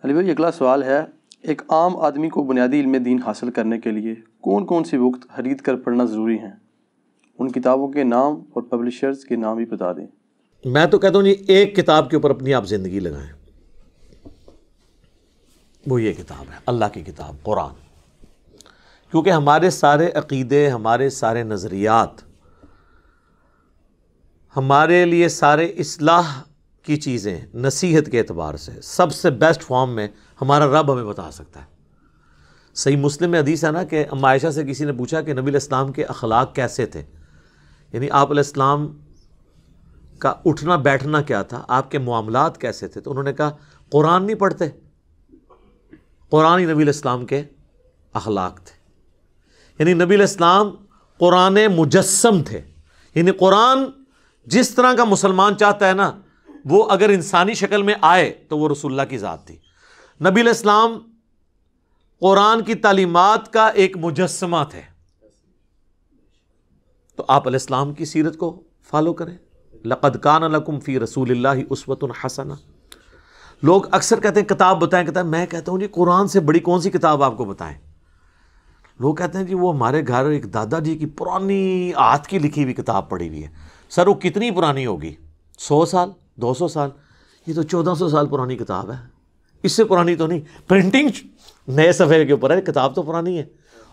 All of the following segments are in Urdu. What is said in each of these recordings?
علی بھائی اگلا سوال ہے، ایک عام آدمی کو بنیادی علم دین حاصل کرنے کے لیے کون کون سی بک خرید کر پڑھنا ضروری ہیں؟ ان کتابوں کے نام اور پبلشرز کے نام بھی بتا دیں۔ میں تو کہتا ہوں جی ایک کتاب کے اوپر اپنی آپ زندگی لگائیں، وہ یہ کتاب ہے، اللہ کی کتاب قرآن۔ کیونکہ ہمارے سارے عقیدے، ہمارے سارے نظریات، ہمارے لیے سارے اصلاح کی چیزیں نصیحت کے اعتبار سے سب سے بیسٹ فارم میں ہمارا رب ہمیں بتا سکتا ہے۔ صحیح مسلم میں حدیث ہے نا کہ ام عائشہ سے کسی نے پوچھا کہ نبی علیہ السلام کے اخلاق کیسے تھے، یعنی آپ علیہ السلام کا اٹھنا بیٹھنا کیا تھا، آپ کے معاملات کیسے تھے، تو انہوں نے کہا قرآن نہیں پڑھتے، قرآن ہی نبی علیہ السلام کے اخلاق تھے۔ یعنی نبی علیہ السلام قرآن مجسم تھے، یعنی قرآن جس طرح کا مسلمان چاہتا ہے نا، وہ اگر انسانی شکل میں آئے تو وہ رسول اللہ کی ذات تھی۔ نبی علیہ السلام قرآن کی تعلیمات کا ایک مجسمہ تھے، تو آپ علیہ السلام کی سیرت کو فالو کریں۔ لقد کان لکم فی رسول اللہ اسوۃ حسنہ۔ لوگ اکثر کہتے ہیں کتاب بتائیں، میں کہتا ہوں جی قرآن سے بڑی کون سی کتاب آپ کو بتائیں؟ لوگ کہتے ہیں جی وہ ہمارے گھر ایک دادا جی کی پرانی ہاتھ کی لکھی ہوئی کتاب پڑھی ہوئی ہے۔ سر وہ کتنی پرانی ہوگی؟ 100 سال 200 سال؟ یہ تو 1400 سال پرانی کتاب ہے، اس سے پرانی تو نہیں، پرنٹنگ نئے صفحے کے اوپر ہے، کتاب تو پرانی ہے۔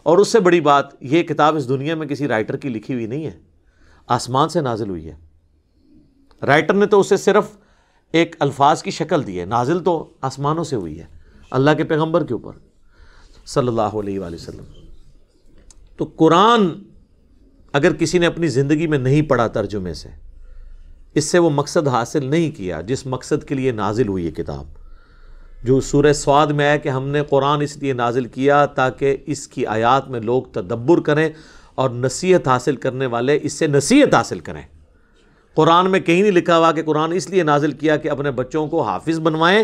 اور اس سے بڑی بات، یہ کتاب اس دنیا میں کسی رائٹر کی لکھی ہوئی نہیں ہے، آسمان سے نازل ہوئی ہے۔ رائٹر نے تو اسے صرف ایک الفاظ کی شکل دی ہے، نازل تو آسمانوں سے ہوئی ہے اللہ کے پیغمبر کے اوپر صلی اللہ علیہ وآلہ وسلم۔ تو قرآن اگر کسی نے اپنی زندگی میں نہیں پڑھا ترجمے سے، اس سے وہ مقصد حاصل نہیں کیا جس مقصد کے لیے نازل ہوئی یہ کتاب، جو سورہ صاد میں ہے کہ ہم نے قرآن اس لیے نازل کیا تاکہ اس کی آیات میں لوگ تدبر کریں اور نصیحت حاصل کرنے والے اس سے نصیحت حاصل کریں۔ قرآن میں کہیں نہیں لکھا ہوا کہ قرآن اس لیے نازل کیا کہ اپنے بچوں کو حافظ بنوائیں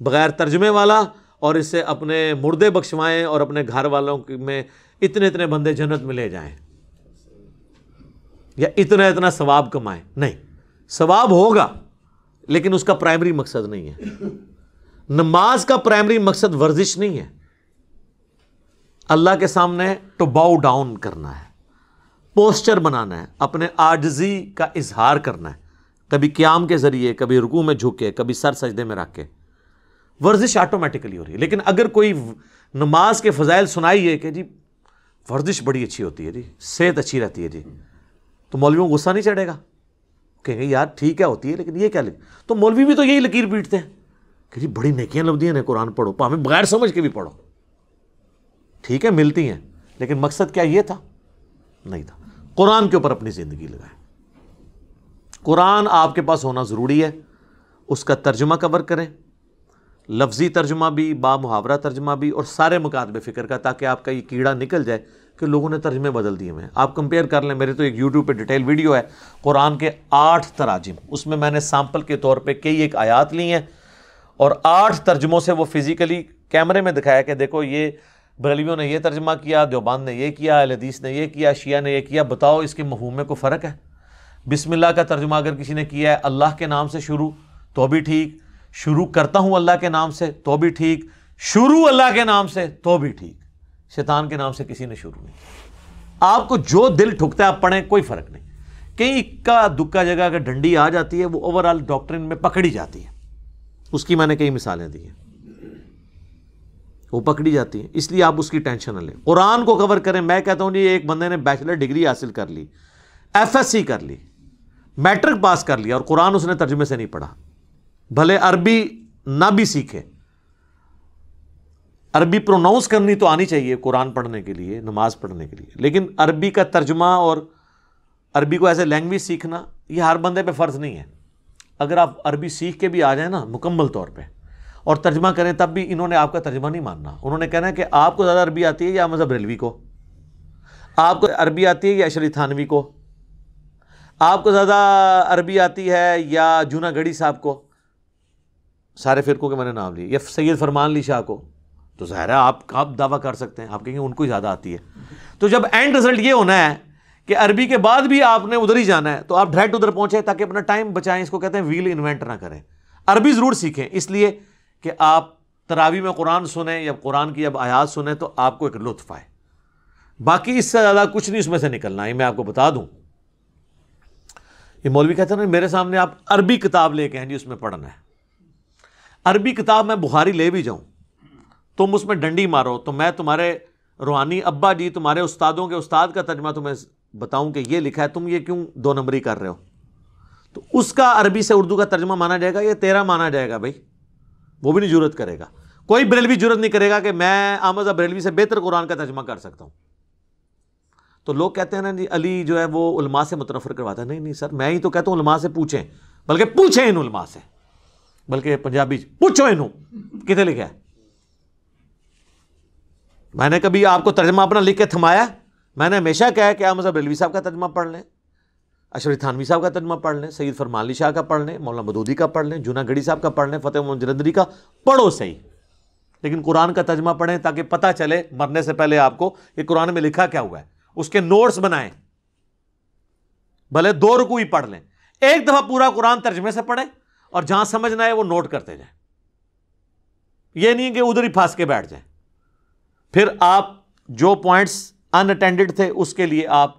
بغیر ترجمے والا، اور اس سے اپنے مردے بخشوائیں اور اپنے گھر والوں میں اتنے بندے جنت میں لے جائیں، یا اتنا ثواب کمائیں۔ نہیں، ثواب ہوگا لیکن اس کا پرائمری مقصد نہیں ہے۔ نماز کا پرائمری مقصد ورزش نہیں ہے، اللہ کے سامنے ٹو باؤ ڈاؤن کرنا ہے، پوسچر بنانا ہے، اپنے عاجزی کا اظہار کرنا ہے، کبھی قیام کے ذریعے، کبھی رکوع میں جھک کے، کبھی سر سجدے میں رکھ کے۔ ورزش آٹومیٹکلی ہو رہی ہے۔ لیکن اگر کوئی نماز کے فضائل سنائیے کہ جی ورزش بڑی اچھی ہوتی ہے جی، صحت اچھی رہتی ہے جی، تو مولویوں کو غصہ نہیں چڑھے گا؟ کہیں گے یار ٹھیک ہے ہوتی ہے لیکن یہ کیا تو مولوی بھی تو یہی لکیر پیٹتے ہیں کہ جی بڑی نیکیاں لبدیاں ہیں، قرآن پڑھو، ہمیں بغیر سمجھ کے بھی پڑھو۔ ٹھیک ہے ملتی ہیں، لیکن مقصد کیا یہ تھا؟ نہیں تھا۔ قرآن کے اوپر اپنی زندگی لگائیں۔ قرآن آپ کے پاس ہونا ضروری ہے، اس کا ترجمہ کور کریں، لفظی ترجمہ بھی، با محاورہ ترجمہ بھی، اور سارے مکاتب فکر کا، تاکہ آپ کا یہ کیڑا نکل جائے کہ لوگوں نے ترجمے بدل دیے ہیں۔ آپ کمپیئر کر لیں، میرے تو ایک یوٹیوب پہ ڈیٹیل ویڈیو ہے قرآن کے 8 تراجم، اس میں نے سیمپل کے طور پہ کئی ایک آیات لی ہیں اور 8 ترجموں سے وہ فزیکلی کیمرے میں دکھایا کہ دیکھو یہ بریلویوں نے یہ ترجمہ کیا، دیوبند نے یہ کیا، اہل حدیث نے یہ کیا، شیعہ نے یہ کیا، بتاؤ اس کے مفہوم میں کوئی فرق ہے؟ بسم اللہ کا ترجمہ اگر کسی نے کیا ہے اللہ کے نام سے شروع تو بھی ٹھیک، شروع کرتا ہوں اللہ کے نام سے تو بھی ٹھیک، شروع اللہ کے نام سے تو بھی ٹھیک، شیطان کے نام سے کسی نے شروع نہیں کیا۔ آپ کو جو دل ٹھکتا ہے آپ پڑھیں، کوئی فرق نہیں۔ کہیں اکا دکا جگہ اگر ڈنڈی آ جاتی ہے وہ اوورآل ڈاکٹرن میں پکڑی جاتی ہے، اس کی میں نے کئی مثالیں دی ہیں، وہ پکڑی جاتی ہیں، اس لیے آپ اس کی ٹینشن نہ لیں، قرآن کو کور کریں۔ میں کہتا ہوں جی ایک بندے نے بیچلر ڈگری حاصل کر لی، FSC کر لی، میٹرک پاس کر لیا، اور قرآن اس نے ترجمے سے نہیں پڑھا، بھلے عربی نہ بھی سیکھے، عربی پروناؤنس کرنی تو آنی چاہیے قرآن پڑھنے کے لیے، نماز پڑھنے کے لیے، لیکن عربی کا ترجمہ اور عربی کو ایز اے لینگویج سیکھنا یہ ہر بندے پہ فرض نہیں ہے۔ اگر آپ عربی سیکھ کے بھی آ جائیں نا مکمل طور پہ اور ترجمہ کریں، تب بھی انہوں نے آپ کا ترجمہ نہیں ماننا، انہوں نے کہنا ہے کہ آپ کو زیادہ عربی آتی ہے یا مذہب بریلوی کو، آپ کو عربی آتی ہے یا اشری تھانوی کو، آپ کو زیادہ عربی آتی ہے یا جونا گڑھی صاحب کو، سارے فرقوں کے میں نے نام لیے، یا سید فرمان علی شاہ کو، تو ظاہر ہے آپ دعویٰ کر سکتے ہیں، آپ کہیں گے ان کو ہی زیادہ آتی ہے۔ تو جب اینڈ رزلٹ یہ ہونا ہے کہ عربی کے بعد بھی آپ نے ادھر ہی جانا ہے، تو آپ ڈائریکٹ ادھر پہنچے تاکہ اپنا ٹائم بچائیں، اس کو کہتے ہیں ویل انوینٹ نہ کریں۔ عربی ضرور سیکھیں، اس لیے کہ آپ تراویح میں قرآن سنیں یا قرآن کی جب آیات سنیں تو آپ کو ایک لطف آئے، باقی اس سے زیادہ کچھ نہیں اس میں سے نکلنا ہے۔ میں آپ کو بتا دوں، یہ مولوی کہتے ہیں نا میرے سامنے آپ عربی کتاب لے کے ہیں جی اس میں پڑھنا ہے، عربی کتاب میں بخاری لے بھی جاؤں تم اس میں ڈنڈی مارو تو میں تمہارے روحانی ابا جی تمہارے استادوں کے استاد کا ترجمہ تمہیں بتاؤں کہ یہ لکھا ہے، تم یہ کیوں 2 نمبری کر رہے ہو، تو اس کا عربی سے اردو کا ترجمہ مانا جائے گا، یہ تیرا مانا جائے گا بھائی، وہ بھی نہیں جرت کرے گا، کوئی بریلوی جرت نہیں کرے گا کہ میں احمد بریلوی سے بہتر قرآن کا ترجمہ کر سکتا ہوں۔ تو لوگ کہتے ہیں نا جی علی جو ہے وہ علماء سے متنفر کرواتا ہے، نہیں سر، میں ہی تو کہتا ہوں علماء سے پوچھیں، بلکہ پوچھیں ان علماء سے، بلکہ پنجابی پوچھو انہوں کتنے لکھا ہے۔ میں نے کبھی آپ کو ترجمہ اپنا لکھ کے تھمایا؟ میں نے ہمیشہ کہا ہے کہ احمد بریلوی صاحب کا ترجمہ پڑھ لیں، اشرف تھانوی صاحب کا ترجمہ پڑھ لیں، سید فرمان علی شاہ کا پڑھ لیں، مولانا مودودی کا پڑھ لیں، جونا گڑھی صاحب کا پڑھ لیں، فتح محمد جلندری کا پڑھو صحیح، لیکن قرآن کا ترجمہ پڑھیں تاکہ پتہ چلے مرنے سے پہلے آپ کو کہ قرآن میں لکھا کیا ہوا ہے، اس کے نوٹس بنائیں، بھلے 2 رکوع ہی پڑھ لیں، ایک دفعہ پورا قرآن ترجمے سے پڑھیں اور جہاں سمجھنا ہے وہ نوٹ کرتے جائیں، یہ نہیں کہ ادھر ہی پھانس کے بیٹھ جائیں۔ پھر آپ جو پوائنٹس ان اٹینڈڈ تھے اس کے لیے آپ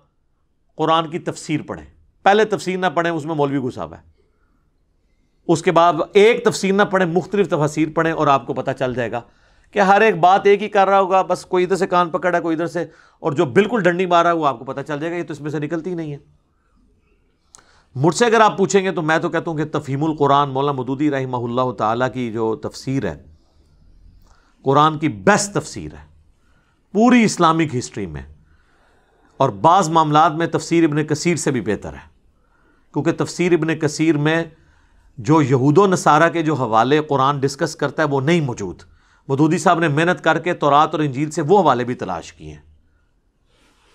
قرآن کی تفسیر پڑھیں، پہلے تفسیر نہ پڑھیں، اس میں مولوی گھسا ہوا ہے، اس کے بعد ایک تفسیر نہ پڑھیں، مختلف تفاسیر پڑھیں اور آپ کو پتہ چل جائے گا کہ ہر ایک بات ایک ہی کر رہا ہوگا، بس کوئی ادھر سے کان پکڑا کوئی ادھر سے، اور جو بالکل ڈنڈی مارا ہے وہ آپ کو پتہ چل جائے گا یہ تو اس میں سے نکلتی ہی نہیں ہے۔ مجھ سے اگر آپ پوچھیں گے تو میں تو کہتا ہوں کہ تفہیم القرآن مولانا مودودی رحمہ اللہ تعالیٰ کی جو تفسیر ہے قرآن کی بیسٹ تفسیر ہے پوری اسلامک ہسٹری میں، اور بعض معاملات میں تفسیر ابن کثیر سے بھی بہتر ہے، کیونکہ تفسیر ابن کثیر میں جو یہود و نصارہ کے جو حوالے قرآن ڈسکس کرتا ہے وہ نہیں موجود۔ مودودی صاحب نے محنت کر کے تورات اور انجیل سے وہ حوالے بھی تلاش کیے ہیں،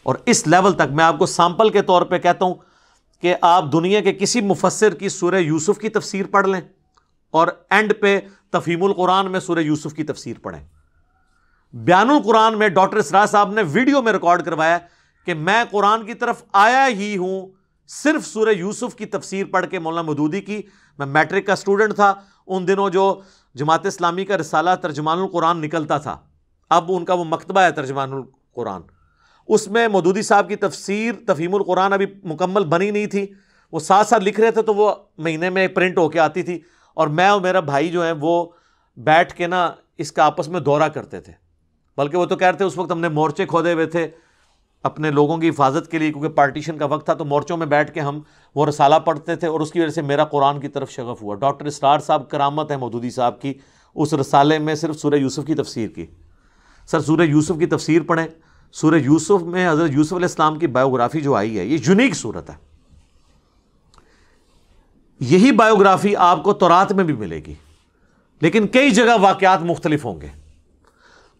اور اس لیول تک میں آپ کو سامپل کے طور پہ کہتا ہوں کہ آپ دنیا کے کسی مفسر کی سورہ یوسف کی تفسیر پڑھ لیں اور اینڈ پہ تفہیم القرآن میں سورہ یوسف کی تفسیر پڑھیں۔ بیان القرآن میں ڈاکٹر اسرار صاحب نے ویڈیو میں ریکارڈ کروایا کہ میں قرآن کی طرف آیا ہی ہوں صرف سورہ یوسف کی تفسیر پڑھ کے، مولانا مودودی کی۔ میں میٹرک کا اسٹوڈنٹ تھا ان دنوں، جو جماعت اسلامی کا رسالہ ترجمان القرآن نکلتا تھا، اب ان کا وہ مکتبہ ہے ترجمان القرآن، اس میں مودودی صاحب کی تفسیر تفہیم القرآن ابھی مکمل بنی نہیں تھی، وہ ساتھ ساتھ لکھ رہے تھے تو وہ مہینے میں پرنٹ ہو کے آتی تھی، اور میں اور میرا بھائی جو ہیں وہ بیٹھ کے نا اس کا آپس میں دورہ کرتے تھے، بلکہ وہ تو کہتے تھے اس وقت ہم نے مورچے کھودے ہوئے تھے اپنے لوگوں کی حفاظت کے لیے، کیونکہ پارٹیشن کا وقت تھا، تو مورچوں میں بیٹھ کے ہم وہ رسالہ پڑھتے تھے، اور اس کی وجہ سے میرا قرآن کی طرف شغف ہوا۔ ڈاکٹر اسرار صاحب کرامت ہے مودودی صاحب کی، اس رسالے میں صرف سورہ یوسف کی تفسیر کی۔ سر سورہ یوسف کی تفسیر پڑھیں، سورہ یوسف میں حضرت یوسف علیہ السلام کی بایوگرافی جو آئی ہے یہ یونیک صورت ہے، یہی بایوگرافی آپ کو تورات میں بھی ملے گی، لیکن کئی جگہ واقعات مختلف ہوں گے۔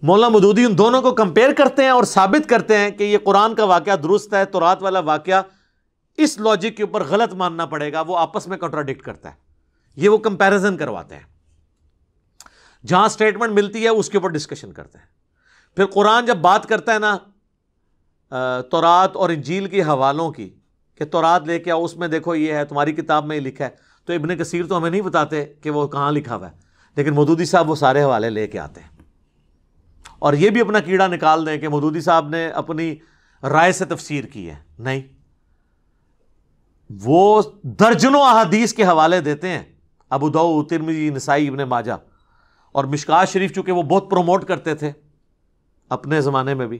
مولانا مودودی ان دونوں کو کمپیئر کرتے ہیں اور ثابت کرتے ہیں کہ یہ قرآن کا واقعہ درست ہے، تورات والا واقعہ اس لاجک کے اوپر غلط ماننا پڑے گا، وہ آپس میں کنٹراڈکٹ کرتا ہے، یہ وہ کمپیریزن کرواتے ہیں، جہاں سٹیٹمنٹ ملتی ہے اس کے اوپر ڈسکشن کرتے ہیں۔ پھر قرآن جب بات کرتا ہے نا تورات اور انجیل کے حوالوں کی، کہ تورات لے کے آؤ اس میں دیکھو یہ ہے، تمہاری کتاب میں یہ لکھا ہے، تو ابن کثیر تو ہمیں نہیں بتاتے کہ وہ کہاں لکھا ہوا ہے، لیکن مودودی صاحب وہ سارے حوالے لے کے آتے ہیں، اور یہ بھی اپنا کیڑا نکال دیں کہ مودودی صاحب نے اپنی رائے سے تفسیر کی ہے، نہیں، وہ درجنوں احادیث کے حوالے دیتے ہیں، ابو داؤد، ترمذی، نسائی، ابن ماجہ، اور مشکات شریف چونکہ وہ بہت پروموٹ کرتے تھے اپنے زمانے میں بھی،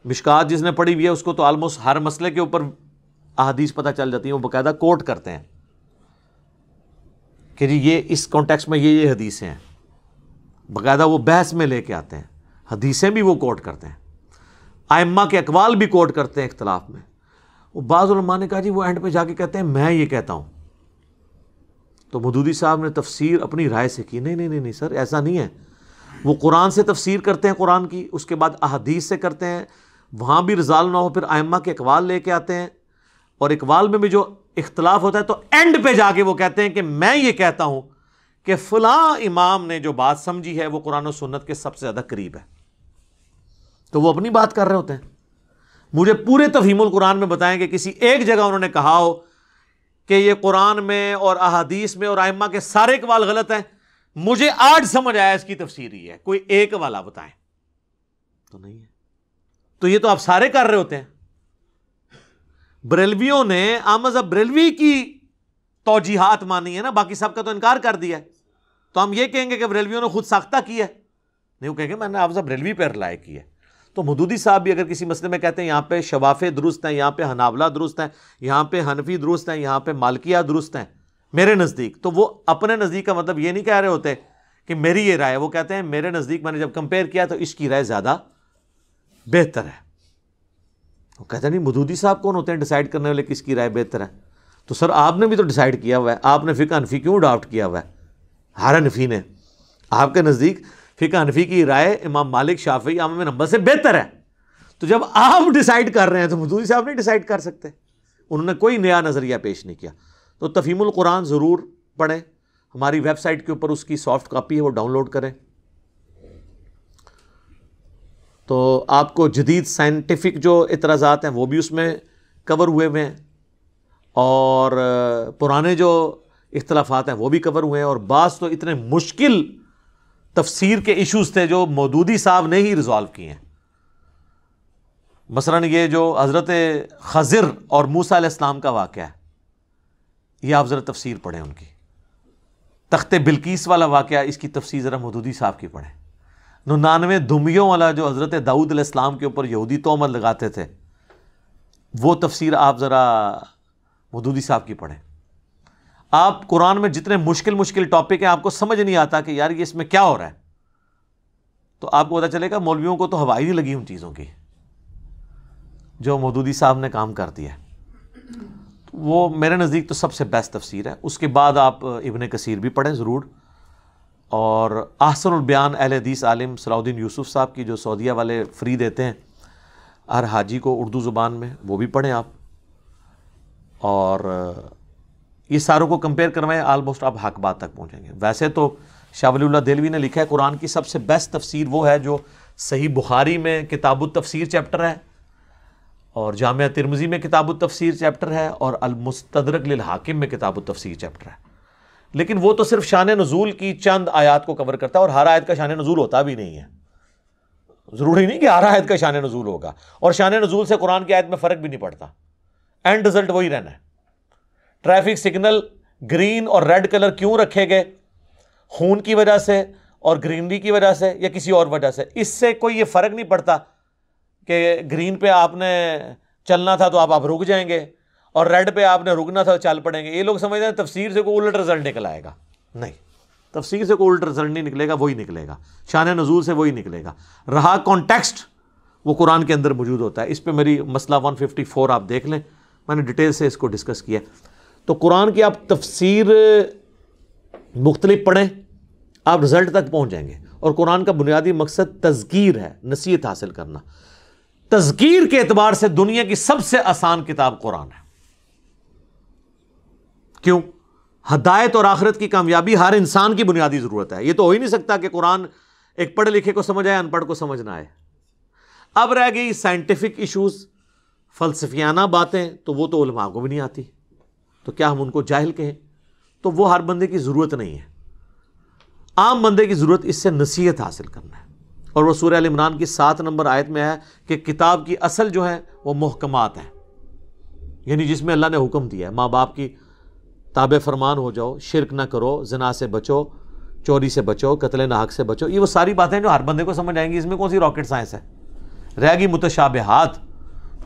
مشکات جس نے پڑھی ہوئی ہے اس کو تو آلموسٹ ہر مسئلے کے اوپر احادیث پتہ چل جاتی ہیں، وہ باقاعدہ کوٹ کرتے ہیں کہ جی یہ اس کانٹیکسٹ میں یہ حدیثیں ہیں، باقاعدہ وہ بحث میں لے کے آتے ہیں، حدیثیں بھی وہ کوٹ کرتے ہیں، ائمہ کے اقوال بھی کوٹ کرتے ہیں اختلاف میں۔ وہ بعض علماء نے کہا جی وہ اینڈ پہ جا کے کہتے ہیں میں یہ کہتا ہوں، تو مودودی صاحب نے تفسیر اپنی رائے سے کی، نہیں سر ایسا نہیں ہے، وہ قرآن سے تفسیر کرتے ہیں قرآن کی، اس کے بعد احادیث سے کرتے ہیں، وہاں بھی رضال نہ ہو پھر ائمہ کے اقوال لے کے آتے ہیں، اور اقوال میں بھی جو اختلاف ہوتا ہے تو اینڈ پہ جا کے وہ کہتے ہیں کہ میں یہ کہتا ہوں کہ فلاں امام نے جو بات سمجھی ہے وہ قرآن و سنت کے سب سے زیادہ قریب ہے، تو وہ اپنی بات کر رہے ہوتے ہیں۔ مجھے پورے تفہیم القرآن میں بتائیں کہ کسی ایک جگہ انہوں نے کہا ہو کہ یہ قرآن میں اور احادیث میں اور ائمہ کے سارے اقوال غلط ہیں، مجھے آج سمجھ آیا اس کی تفسیر ہی ہے، کوئی ایک والا بتائیں تو نہیں ہے. تو یہ تو آپ سارے کر رہے ہوتے ہیں. بریلویوں نے احمد بریلوی کی توجیحات مانی ہے نا، باقی سب کا تو انکار کر دیا ہے. تو ہم یہ کہیں گے کہ بریلویوں نے خود ساختہ کی ہے؟ نہیں، وہ کہیں گے میں نے حافظ بریلوی پہ رلائے کی ہے. تو مودودی صاحب بھی اگر کسی مسئلے میں کہتے ہیں یہاں پہ شوافے درست ہیں، یہاں پہ حنابلہ درست ہیں، یہاں پہ حنفی درست ہیں، یہاں پہ مالکیہ درست ہیں میرے نزدیک، تو وہ اپنے نزدیک کا مطلب یہ نہیں کہہ رہے ہوتے کہ میری یہ رائے، وہ کہتے ہیں میرے نزدیک میں نے جب کمپیئر کیا تو اس کی رائے زیادہ بہتر ہے. وہ کہتے ہیں نہیں، مودودی صاحب کون ہوتے ہیں ڈیسائیڈ کرنے والے کس کی رائے بہتر ہے؟ تو سر آپ نے بھی تو ڈیسائیڈ کیا ہوا ہے، آپ نے فقہ حنفی کیوں اڈاپٹ کیا ہوا ہے؟ ہر حنفی نے. آپ کے نزدیک فقہ حنفی کی رائے امام مالک، شافعی، احمد بن حنبل سے بہتر ہے. تو جب آپ ڈیسائیڈ کر رہے ہیں تو مودودی صاحب نہیں ڈیسائیڈ کر سکتے. انہوں نے کوئی نیا نظریہ پیش نہیں کیا. تو تفہیم القرآن ضرور پڑھیں، ہماری ویب سائٹ کے اوپر اس کی سافٹ کاپی ہے، وہ ڈاؤن لوڈ کریں. تو آپ کو جدید سائنٹیفک جو اعتراضات ہیں وہ بھی اس میں کور ہوئے ہوئے ہیں، اور پرانے جو اختلافات ہیں وہ بھی کور ہوئے ہیں، اور بعض تو اتنے مشکل تفسیر کے ایشوز تھے جو مودودی صاحب نے ہی ریزالو کیے ہیں. مثلا یہ جو حضرت خضر اور موسیٰ علیہ السلام کا واقعہ ہے، یہ آپ ذرا تفسیر پڑھیں ان کی. تخت بلقیس والا واقعہ، اس کی تفسیر ذرا مودودی صاحب کی پڑھیں. 99 دھمیوں والا جو حضرت داؤد علیہ السلام کے اوپر یہودی تہمت لگاتے تھے، وہ تفسیر آپ ذرا مودودی صاحب کی پڑھیں. آپ قرآن میں جتنے مشکل ٹاپک ہیں آپ کو سمجھ نہیں آتا کہ یار یہ اس میں کیا ہو رہا ہے، تو آپ کو پتہ چلے گا مولویوں کو تو ہوا ہی نہیں لگی ان چیزوں کی جو مودودی صاحب نے کام کر دیا ہے. وہ میرے نزدیک تو سب سے بیسٹ تفسیر ہے. اس کے بعد آپ ابن کثیر بھی پڑھیں ضرور، اور احسن البیان اہل حدیث عالم صلاح الدین یوسف صاحب کی جو سعودیہ والے فری دیتے ہیں ہر حاجی کو اردو زبان میں، وہ بھی پڑھیں آپ. اور یہ ساروں کو کمپیئر کروائیں، آلموسٹ آپ حق بات تک پہنچیں گے. ویسے تو شاہ ولی اللہ دہلوی نے لکھا ہے قرآن کی سب سے بیسٹ تفسیر وہ ہے جو صحیح بخاری میں کتاب التفسیر چیپٹر ہے، اور جامعہ ترمذی میں کتاب التفسیر چیپٹر ہے، اور المستدرک للحاکم میں کتاب التفسیر چیپٹر ہے. لیکن وہ تو صرف شان نزول کی چند آیات کو کور کرتا ہے، اور ہر آیت کا شان نزول ہوتا بھی نہیں ہے. ضروری نہیں کہ ہر آیت کا شان نزول ہوگا، اور شان نزول سے قرآن کی آیت میں فرق بھی نہیں پڑتا، اینڈ رزلٹ وہی رہنا ہے. ٹریفک سگنل گرین اور ریڈ کلر کیوں رکھے گئے؟ خون کی وجہ سے اور گرینری کی وجہ سے یا کسی اور وجہ سے؟ اس سے کوئی یہ فرق نہیں پڑتا کہ گرین پہ آپ نے چلنا تھا تو آپ رک جائیں گے، اور ریڈ پہ آپ نے رکنا تھا تو چل پڑیں گے. یہ لوگ سمجھتے ہیں تفسیر سے کوئی الٹ رزلٹ نکل آئے گا. نہیں، تفسیر سے کوئی الٹ رزلٹ نہیں نکلے گا، وہی نکلے گا شان نزول سے، وہی نکلے گا. رہا کانٹیکسٹ، وہ قرآن کے اندر موجود ہوتا ہے. اس پہ میری مسئلہ 154 آپ دیکھ لیں، میں نے ڈیٹیل سے اس کو ڈسکس کیا. تو قرآن کی آپ تفسیر مختلف پڑھیں، آپ رزلٹ تک پہنچ جائیں گے. اور قرآن کا بنیادی مقصد تذکیر ہے، نصیحت حاصل کرنا. تذکیر کے اعتبار سے دنیا کی سب سے آسان کتاب قرآن ہے. کیوں؟ ہدایت اور آخرت کی کامیابی ہر انسان کی بنیادی ضرورت ہے. یہ تو ہو ہی نہیں سکتا کہ قرآن ایک پڑھے لکھے کو سمجھ آئے، ان پڑھ کو سمجھ نہ آئے. اب رہ گئی سائنٹیفک ایشوز، فلسفیانہ باتیں، تو وہ تو علماء کو بھی نہیں آتی، تو کیا ہم ان کو جاہل کہیں؟ تو وہ ہر بندے کی ضرورت نہیں ہے. عام بندے کی ضرورت اس سے نصیحت حاصل کرنا ہے. اور وہ سورہ ال عمران کی 7 نمبر آیت میں ہے کہ کتاب کی اصل جو ہے وہ محکمات ہیں، یعنی جس میں اللہ نے حکم دیا ہے ماں باپ کی تابع فرمان ہو جاؤ، شرک نہ کرو، زنا سے بچو، چوری سے بچو، قتل ناحق سے بچو. یہ وہ ساری باتیں جو ہر بندے کو سمجھ آئیں گی. اس میں کون سی راکٹ سائنس ہے؟ رہ گی متشابہات،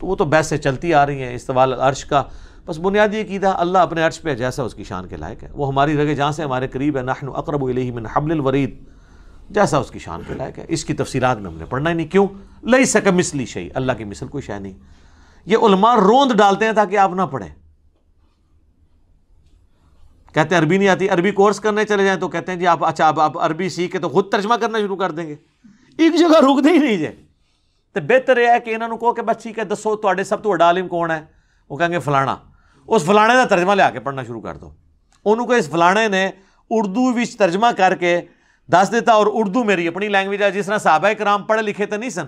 تو وہ تو بحث سے چلتی آ رہی ہیں. استواء العرش کا بس بنیادی عقیدہ اللہ اپنے عرش پہ جیسا اس کی شان کے لائق ہے، وہ ہماری رگے جہاں سے ہمارے قریب ہے. نحن اقرب الیہ من حبل الورید، جیسا اس کی شان کے لائق ہے. اس کی تفصیلات میں ہم نے پڑھنا ہی نہیں. کیوں؟ لیس کمثلہ شیء، اللہ کی مثل کوئی شے نہیں. یہ علماء روند ڈالتے ہیں تاکہ آپ نہ پڑھیں. کہتے ہیں عربی نہیں آتی، عربی کورس کرنے چلے جائیں تو کہتے ہیں جی آپ عربی سیکھ کے تو خود ترجمہ کرنا شروع کر دیں گے. ایک جگہ رک دے ہی نہیں جائے. تو بہتر یہ ہے کہ انہوں کو کہ بس ٹھیک ہے دسو تواڈے سب تو بڑا عالم کون ہے؟ وہ کہیں گے فلانا. اس فلانے کا ترجمہ لے کے پڑھنا شروع کر دو. انہوں کو اس فلانے نے اردو وچ ترجمہ کر کے دس دیتا، اور اردو میری اپنی لینگویج ہے. جس طرح صحابہ کرام پڑھے لکھے تو نہیں سن،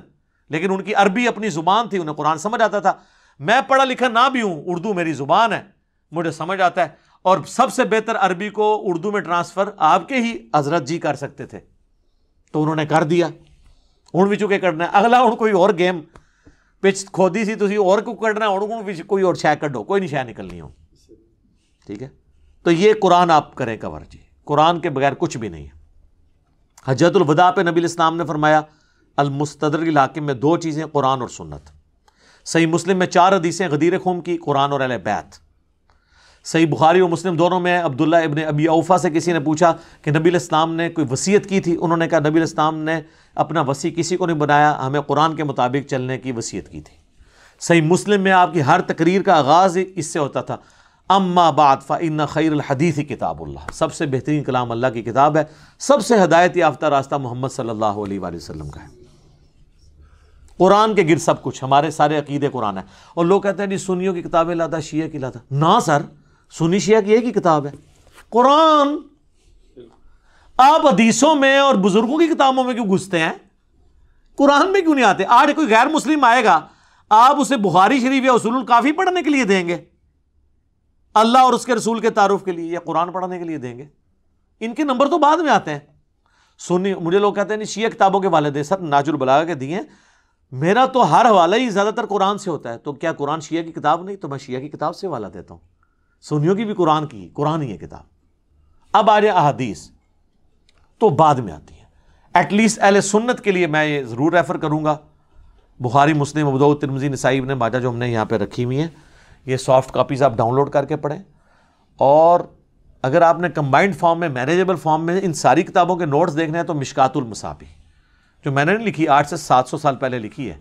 لیکن ان کی عربی اپنی زبان تھی، انہیں قرآن سمجھ آتا تھا. میں پڑھا لکھا نہ بھی ہوں، اردو میری زبان ہے، مجھے سمجھ آتا ہے. اور سب سے بہتر عربی کو اردو میں ٹرانسفر آپ کے ہی حضرت جی کر سکتے تھے، تو انہوں نے کر دیا. ہوں بھی چکے کرنا ہے اگلا، ہوں کوئی اور گیم پچ کھودی سی تھی اور کو کرنا ہے، ہوں کوئی اور شے کڈو، کوئی نہیں شے نکلنی ہو. ٹھیک ہے، تو یہ قرآن آپ کریں کور جی، قرآن کے بغیر کچھ بھی نہیں ہے. حجۃ الوداع پہ نبی الاسلام نے فرمایا المستدرک الحاکم میں 2 چیزیں، قرآن اور سنت. صحیح مسلم میں 4 حدیثیں غدیر خم کی، قرآن اور اہل بیت. صحیح بخاری و مسلم دونوں میں عبداللہ ابن ابی اوفا سے کسی نے پوچھا کہ نبی الاسلام نے کوئی وصیت کی تھی؟ انہوں نے کہا نبی الاسلام نے اپنا وصی کسی کو نہیں بنایا، ہمیں قرآن کے مطابق چلنے کی وصیت کی تھی. صحیح مسلم میں آپ کی ہر تقریر کا آغاز اس سے ہوتا تھا اما بعد فإن خیر الحدیث کتاب اللہ، سب سے بہترین کلام اللہ کی کتاب ہے، سب سے ہدایت یافتہ راستہ محمد صلی اللہ علیہ وآلہ وسلم کا ہے. قرآن کے گر سب کچھ، ہمارے سارے عقیدے قرآن ہے. اور لوگ کہتے ہیں جی سنیوں کی کتابیں لاتا، شیعہ کی لاتا. نہ سر، سنی شیعہ کی ایک ہی کتاب ہے قرآن. آپ حدیثوں میں اور بزرگوں کی کتابوں میں کیوں گھستے ہیں؟ قرآن میں کیوں نہیں آتے؟ آج کوئی غیر مسلم آئے گا، آپ اسے بخاری شریف یا اصول الکافی پڑھنے کے لیے دیں گے، اللہ اور اس کے رسول کے تعارف کے لیے، یا قرآن پڑھنے کے لیے دیں گے؟ ان کے نمبر تو بعد میں آتے ہیں. سنی مجھے لوگ کہتے ہیں نہیں شیعہ کتابوں کے والے دے، سر ناج البلاغہ کے دیے، میرا تو ہر حوالہ ہی زیادہ تر قرآن سے ہوتا ہے. تو کیا قرآن شیعہ کی کتاب نہیں؟ تو میں شیعہ کی کتاب سے حوالہ دیتا ہوں. سنیوں کی بھی قرآن ہی ہے کتاب. اب آ جائے احادیث تو بعد میں آتی ہیں. ایٹ لیسٹ اہل سنت کے لیے میں یہ ضرور ریفر کروں گا، بخاری مسلم ابو داؤد ترمذی نسائی ابن ماجہ جو ہم نے یہاں پہ رکھی ہوئی ہیں، یہ سافٹ کاپیز آپ ڈاؤن لوڈ کر کے پڑھیں. اور اگر آپ نے کمبائنڈ فارم میں، مینیجیبل فارم میں ان ساری کتابوں کے نوٹس دیکھنے ہیں تو مشکات المصابیح جو میں نے نہیں لکھی، 800 سے 700 سال پہلے لکھی ہے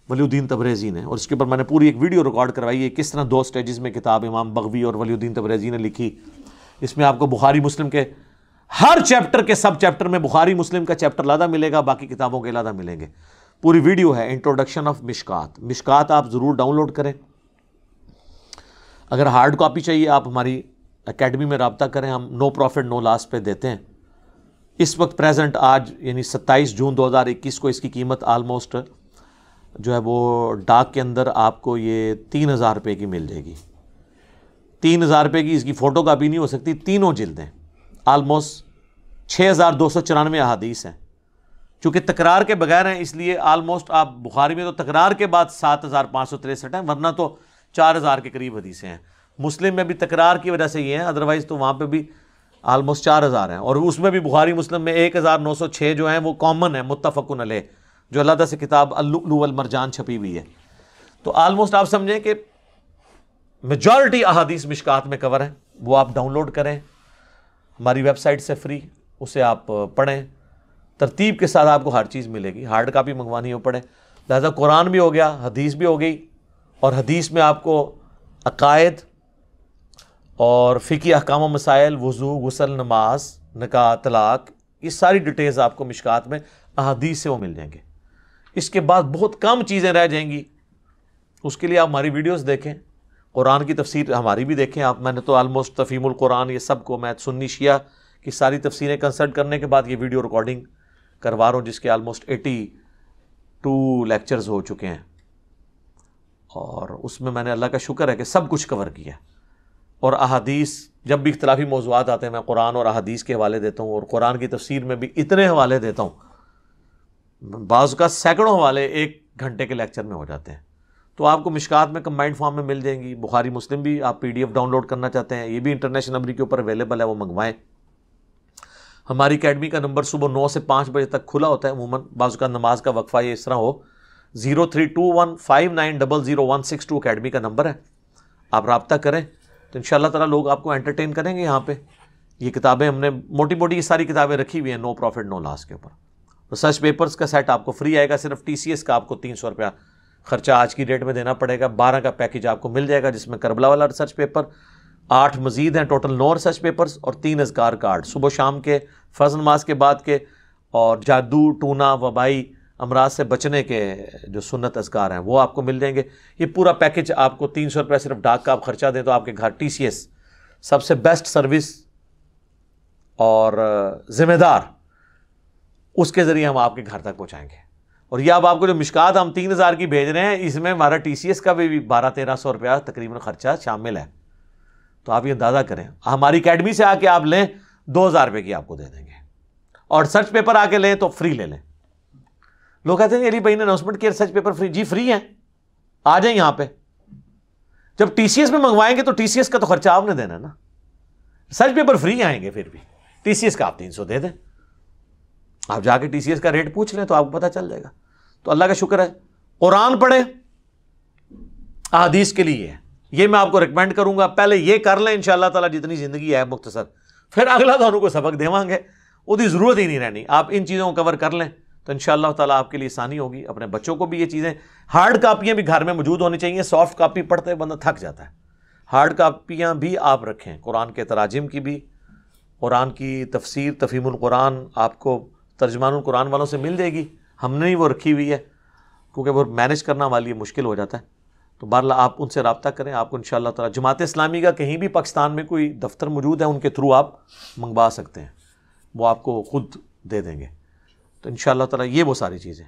ولی الدین تبریزی نے، اور اس کے اوپر میں نے پوری ایک ویڈیو ریکارڈ کروائی ہے کس طرح 2 سٹیجز میں کتاب امام بغوی اور ولی الدین تبریزی نے لکھی. اس میں آپ کو بخاری مسلم کے ہر چیپٹر کے سب چیپٹر میں بخاری مسلم کا چیپٹر علیحدہ ملے گا، باقی کتابوں کے علیحدہ ملیں گے. پوری ویڈیو ہے انٹروڈکشن آف مشکات. مشکات آپ ضرور ڈاؤن لوڈ کریں. اگر ہارڈ کاپی چاہیے آپ ہماری اکیڈمی میں رابطہ کریں، ہم نو پروفٹ نو لاس پہ دیتے ہیں. اس وقت پریزنٹ آج یعنی 27 جون 2021 کو اس کی قیمت آلموسٹ جو ہے وہ ڈاک کے اندر آپ کو یہ 3000 روپے کی مل جائے گی. 3000 روپے کی اس کی فوٹو کاپی نہیں ہو سکتی. تینوں جلدیں آلموسٹ 6294 احادیث ہیں. چونکہ تکرار کے بغیر ہیں اس لیے آلموسٹ آپ بخاری میں تو تکرار کے بعد 7563 ہیں، ورنہ تو 4000 کے قریب حدیثیں ہیں. مسلم میں بھی تکرار کی وجہ سے یہ ہیں، ادروائز تو وہاں پہ بھی آلموسٹ 4000 ہیں. اور اس میں بھی بخاری مسلم میں 1906 جو ہیں وہ کامن ہیں، متفقن علیہ، جو اللہ سے کتاب اللؤلؤ والمرجان چھپی ہوئی ہے. تو آلموسٹ آپ سمجھیں کہ میجورٹی احادیث مشکات میں کور ہیں. وہ آپ ڈاؤن لوڈ کریں ہماری ویب سائٹ سے فری، اسے آپ پڑھیں، ترتیب کے ساتھ آپ کو ہر چیز ملے گی. ہارڈ کاپی منگوانی ہو پڑھیں. لہذا قرآن بھی ہو گیا، حدیث بھی ہو گئی، اور حدیث میں آپ کو عقائد اور فقہی احکام و مسائل، وضو، غسل، نماز، نکاح، طلاق، یہ ساری ڈیٹیلز آپ کو مشکات میں احادیث سے وہ مل جائیں گے. اس کے بعد بہت کم چیزیں رہ جائیں گی، اس کے لیے آپ ہماری ویڈیوز دیکھیں، قرآن کی تفسیر ہماری بھی دیکھیں آپ. میں نے تو آلموسٹ تفہیم القرآن یہ سب کو میں سنی شیعہ کی ساری تفسیریں کنسلٹ کرنے کے بعد یہ ویڈیو ریکارڈنگ کروا رہا ہوں، جس کے آلموسٹ 82 لیکچرز ہو چکے ہیں. اور اس میں نے اللہ کا شکر ہے کہ سب کچھ کور کیا. اور احادیث جب بھی اختلافی موضوعات آتے ہیں میں قرآن اور احادیث کے حوالے دیتا ہوں، اور قرآن کی تفسیر میں بھی اتنے حوالے دیتا ہوں، بعض کا سینکڑوں حوالے 1 گھنٹے کے لیکچر میں ہو جاتے ہیں. تو آپ کو مشکات میں کمبائنڈ فارم میں مل جائیں گی. بخاری مسلم بھی آپ PDF ڈاؤن لوڈ کرنا چاہتے ہیں، یہ بھی انٹرنیشنل نمبر کے اوپر اویلیبل ہے، وہ منگوائیں. ہماری اکیڈمی کا نمبر صبح 9 سے 5 بجے تک کھلا ہوتا ہے عموماً. بعض کا نماز کا وقفہ یہ اس طرح ہو. 032159000162 اکیڈمی کا نمبر ہے، آپ رابطہ کریں تو انشاءاللہ تعالیٰ لوگ آپ کو انٹرٹین کریں گے. یہاں پہ یہ کتابیں ہم نے موٹی موٹی یہ ساری کتابیں رکھی ہوئی ہیں نو پروفٹ نو لاس کے اوپر. ریسرچ پیپرز کا سیٹ آپ کو فری آئے گا، صرف TCS کا آپ کو 300 روپیہ خرچہ آج کی ڈیٹ میں دینا پڑے گا. 12 کا پیکج آپ کو مل جائے گا، جس میں کربلا والا ریسرچ پیپر، 8 مزید ہیں، ٹوٹل 9 ریسرچ پیپرز اور 3 اذکار کارڈ صبح شام کے، فرض نماز کے بعد کے، اور جادو، ٹونا، وبائی امراض سے بچنے کے جو سنت اذکار ہیں وہ آپ کو مل جائیں گے. یہ پورا پیکج آپ کو 300 روپیہ صرف ڈاک کا آپ خرچہ دیں تو آپ کے گھر TCS سب سے بیسٹ سروس اور ذمہ دار، اس کے ذریعے ہم آپ کے گھر تک پہنچائیں گے. اور یہ اب آپ کو جو مشکات ہم 3000 کی بھیج رہے ہیں، اس میں ہمارا TCS کا بھی 1200-1300 روپیہ تقریباً خرچہ شامل ہے. تو تو آپ یہ اندازہ کریں, ہماری اکیڈمی سے آ کے آپ لیں 2000 روپے کی آپ کو دے دیں گے, اور ریسرچ پیپر آ کے لیں تو فری لے لیں. لوگ کہتے ہیں علی بھائی نے اناؤنسمنٹ کیا ریسرچ پیپر فری. جی فری ہیں, آ جائیں یہاں پہ. جب ٹی سی ایس میں منگوائیں گے تو ٹی سی ایس کا تو خرچہ آپ نے دینا نا, ریسرچ پیپر فری آئیں گے, پھر بھی ٹی سی ایس کا آپ 300 دے دیں. آپ جا کے ٹی سی ایس کا ریٹ پوچھ لیں تو آپ کو پتہ چل جائے گا. تو اللہ کا شکر ہے, قرآن پڑھیں, احادیث کے لیے یہ میں آپ کو ریکمینڈ کروں گا. پہلے یہ کر لیں انشاءاللہ تعالیٰ, جتنی زندگی ہے مختصر, پھر اگلا دونوں کو سبق دیواں گے, وہ ضرورت ہی نہیں رہنی. آپ ان چیزوں کو کور کر لیں تو انشاءاللہ تعالیٰ آپ کے لیے آسانی ہوگی. اپنے بچوں کو بھی یہ چیزیں, ہارڈ کاپیاں بھی گھر میں موجود ہونی چاہیے. سافٹ کاپی پڑھتے بندہ تھک جاتا ہے, ہارڈ کاپیاں بھی آپ رکھیں. قرآن کے تراجم کی بھی, قرآن کی تفسیر تفہیم القرآن آپ کو ترجمان القرآن والوں سے مل جائے گی. ہم نے ہی وہ رکھی ہوئی ہے, کیونکہ وہ مینیج کرنا والی مشکل ہو جاتا ہے. تو بہرحال آپ ان سے رابطہ کریں. آپ کو انشاءاللہ تعالیٰ جماعت اسلامی کا کہیں بھی پاکستان میں کوئی دفتر موجود ہے, ان کے تھرو آپ منگوا سکتے ہیں, وہ آپ کو خود دے دیں گے. تو انشاءاللہ تعالیٰ یہ وہ ساری چیزیں.